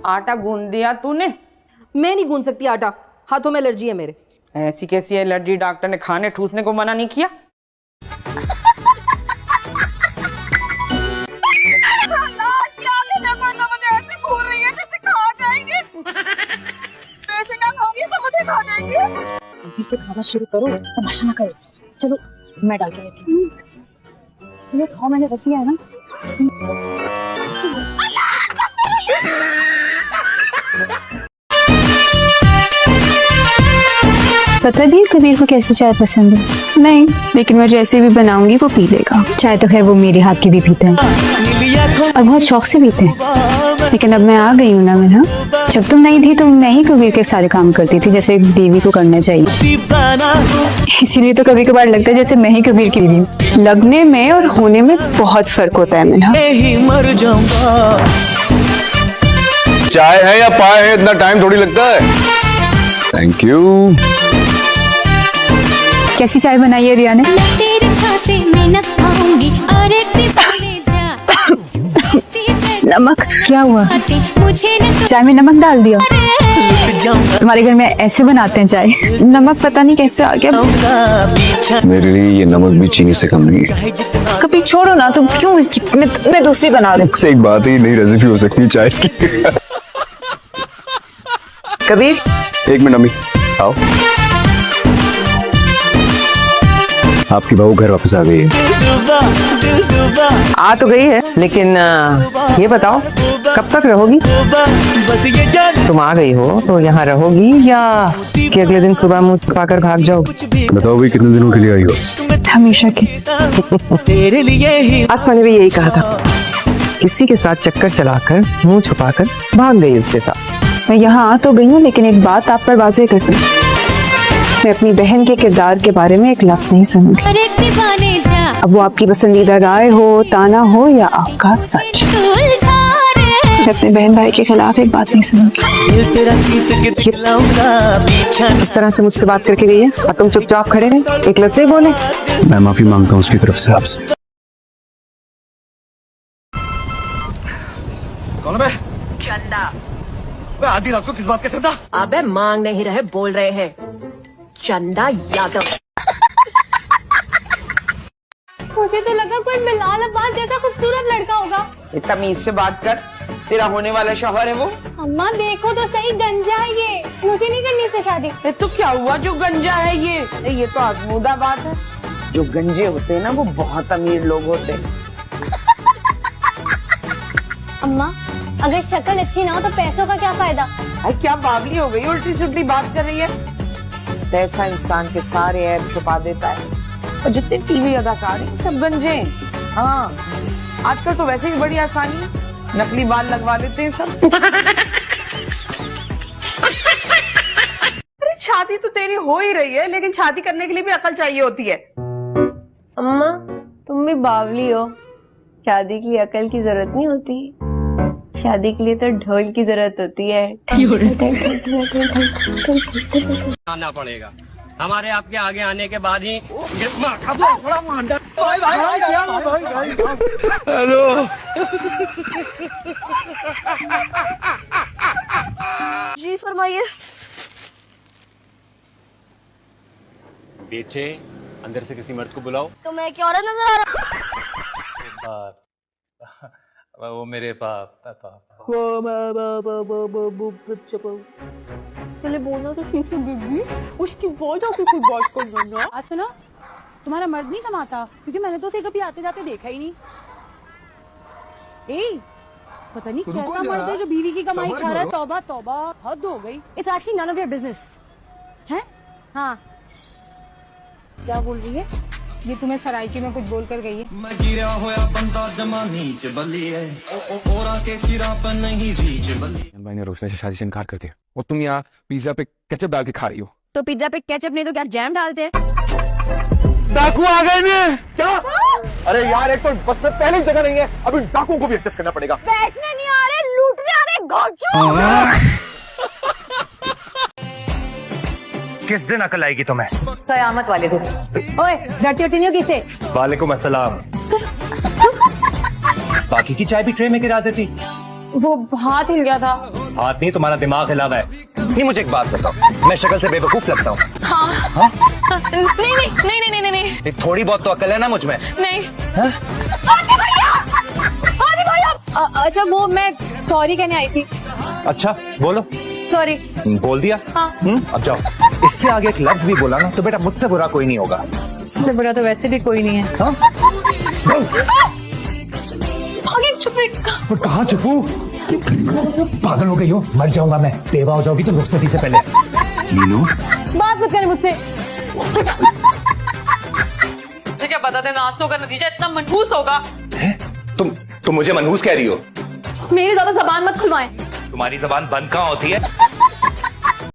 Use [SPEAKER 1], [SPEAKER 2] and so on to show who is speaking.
[SPEAKER 1] आटा गूंद दिया तूने?
[SPEAKER 2] मैं नहीं गूंद सकती आटा, हाथों में एलर्जी है मेरे।
[SPEAKER 1] ऐसी कैसी एलर्जी? डॉक्टर ने खाने ठूसने को मना नहीं किया?
[SPEAKER 2] अभी से खाना शुरू करो, तमाशा ना करो। चलो मैं डाल के लेती हूँ। चलो खाओ, मैंने रख दिया है ना।
[SPEAKER 3] पता भी है कबीर को कैसी चाय पसंद है?
[SPEAKER 4] नहीं, लेकिन मैं जैसे भी बनाऊंगी वो पी लेगा।
[SPEAKER 3] चाय तो खैर वो मेरे हाथ की भी पीते हैं और बहुत शौक से पीते हैं।
[SPEAKER 4] लेकिन अब मैं आ गई हूँ ना मीना।
[SPEAKER 3] जब तुम नहीं थी तो मैं ही कबीर के सारे काम करती थी जैसे एक बीवी को करना चाहिए। इसीलिए तो कभी कभार लगता है जैसे मैं ही कबीर की बीवी हूँ।
[SPEAKER 4] लगने में और होने में बहुत फर्क होता है मीना।
[SPEAKER 5] चाय है या पाए है, इतना टाइम थोड़ी लगता है। Thank you.
[SPEAKER 3] कैसी चाय बनाई है रिया ने?
[SPEAKER 4] नमक।
[SPEAKER 3] क्या हुआ? चाय में नमक डाल दिया? तुम्हारे घर में ऐसे बनाते हैं चाय?
[SPEAKER 4] नमक पता नहीं कैसे आ गया।
[SPEAKER 5] मेरे लिए ये नमक भी चीनी से कम नहीं है।
[SPEAKER 4] कभी छोड़ो ना, तुम क्यों इसकी मैं दूसरी बना रही हूँ।
[SPEAKER 5] से एक बात है, नई रेसिपी हो सकती है चाय की।
[SPEAKER 1] कबीर
[SPEAKER 5] एक मिनट अम्मी, आओ। आपकी बहू घर वापस आ गई है।
[SPEAKER 1] आ तो गई है, लेकिन ये बताओ कब तक रहोगी? तुम आ गई हो तो यहाँ रहोगी या कि अगले दिन सुबह मुंह छुपाकर भाग जाओगी?
[SPEAKER 5] बताओ भाई, कितने दिनों के लिए आई हो?
[SPEAKER 3] हमेशा की।
[SPEAKER 1] आसमा ने भी यही कहा था, किसी के साथ चक्कर चलाकर मुंह छुपाकर भाग गई उसके साथ।
[SPEAKER 3] मैं यहाँ आ तो गई हूँ लेकिन एक बात आप पर वाज़ेह करती हूँ, मैं अपनी बहन के किरदार के बारे में एक लफ्ज नहीं सुनूंगी। अब वो आपकी पसंदीदा राय हो, ताना हो या आपका सच, मैं अपने बहन भाई के खिलाफ एक बात नहीं सुनूंगी।
[SPEAKER 1] इस तरह से मुझसे बात करके गई है और तुम चुपचाप खड़े रहे, एक लफ्ज़ नहीं बोले।
[SPEAKER 5] मैं माफी मांगता हूँ उसकी तरफ से आपसे।
[SPEAKER 6] कौन है? चंदा। आधी रात को किस बात का चंदा?
[SPEAKER 2] अबे मांग नहीं रहे, बोल रहे हैं। चंदा यादव।
[SPEAKER 7] मुझे तो लगा कोई बिलाल अब्बास जैसा खूबसूरत लड़का होगा।
[SPEAKER 1] तमीज से बात कर, तेरा होने वाला शौहर है वो।
[SPEAKER 7] अम्मा देखो तो सही, गंजा है ये, मुझे नहीं करनी इससे शादी।
[SPEAKER 1] तो क्या हुआ जो गंजा है ये तो आजमूदा बात है। जो गंजे होते हैं ना वो बहुत अमीर लोग होते हैं।
[SPEAKER 7] अम्मा अगर शक्ल अच्छी ना हो तो पैसों का क्या फायदा?
[SPEAKER 1] अरे क्या बावली हो गई, उल्टी सुल्टी बात कर रही है। पैसा इंसान के सारे ऐब छुपा देता है और जितने टीवी अदाकार हैं सब गंजे हैं। हाँ, आजकल तो वैसे ही बड़ी आसानी है, नकली बाल लगवा लेते हैं सब। अरे शादी तो तेरी हो ही रही है, लेकिन शादी करने के लिए भी अकल चाहिए होती है।
[SPEAKER 8] अम्मा तुम भी बावली हो, शादी के लिए अकल की जरूरत नहीं होती, शादी के लिए तो ढोल की जरूरत होती है।
[SPEAKER 6] आना पड़ेगा, हमारे आपके आगे आने के बाद ही।
[SPEAKER 5] हेलो
[SPEAKER 8] जी फरमाइए।
[SPEAKER 6] बेटे अंदर से किसी मर्द को बुलाओ।
[SPEAKER 7] तो मैं क्या औरत नजर आ रहा?
[SPEAKER 6] वो मेरे पापा।
[SPEAKER 2] पहले बोलना तो सीख बेबी, उसकी बहुत आके कोई बात कर देना।
[SPEAKER 9] आज सुनो, तुम्हारा मर्द नहीं कमाता क्योंकि मैंने तो उसे कभी आते जाते देखा ही नहीं। ए, पता नहीं कैसा मर्द है जो बीवी की कमाई खा रहा है। तौबा तौबा, हद हो गई। It's actually none of your business है। हाँ, क्या बोल रही है ये? तुम्हें सराइकी में कुछ बोल कर गई है।
[SPEAKER 10] मैं गिरा होया बंदा जमा नीच बल्ली है, ओरा के सिरा पर नहीं रीच बल्ली।
[SPEAKER 5] भाई ने रोशनी से शादी से इनकार कर दिया और तुम यहाँ पिज्जा पे केचप डाल के खा रही हो।
[SPEAKER 9] तो पिज्जा पे केचप नहीं तो क्या जैम डालते हैं?
[SPEAKER 5] डाकू आ गए ने क्या? अरे यार, एक तो बस में पहले ही जगह नहीं है, अब इन डाकुओं को भी एडजस्ट करना पड़ेगा।
[SPEAKER 7] बैठने नहीं आ रहे, लूटने आ रहे, गौचो।
[SPEAKER 6] किस दिन अकल आएगी तुम्हें?
[SPEAKER 9] कयामत वाले दिन। ओए, डरती नहीं हो किसे?
[SPEAKER 6] वालेकुम अस्सलाम। बाकी की चाय भी ट्रे में गिरा देती।
[SPEAKER 9] वो हाथ हिल गया था।
[SPEAKER 5] हाथ नहीं, तुम्हारा दिमाग हिला हुआ है। नहीं, मुझे एक बात बताओ, मैं शक्ल से बेवकूफ लगता हूँ?
[SPEAKER 8] नहीं
[SPEAKER 5] थोड़ी बहुत तो अकल है ना मुझ में।
[SPEAKER 8] नहीं
[SPEAKER 9] अच्छा वो मैं सॉरी कहने आई थी।
[SPEAKER 5] अच्छा बोलो।
[SPEAKER 8] सॉरी।
[SPEAKER 5] बोल दिया? अब जाओ। इससे आगे एक लफ्ज भी बोला ना तो बेटा मुझसे बुरा कोई नहीं होगा।
[SPEAKER 9] इससे बुरा तो वैसे भी कोई नहीं है।
[SPEAKER 5] हाँ? पर कहाँ छुपू? पागल हो गई हो, मर जाऊंगा मैं। बेवा हो जाओगी तो रुखसती से पहले। मीनू,
[SPEAKER 9] बात मत करें मुझसे।
[SPEAKER 2] मुझे क्या पता था नाश्तों का नतीजा इतना मनहूस होगा।
[SPEAKER 5] तुम मुझे मनहूस कह रही हो?
[SPEAKER 9] मेरी ज्यादा जबान मत खुलवाएं।
[SPEAKER 5] तुम्हारी जबान बंद कहाँ होती है?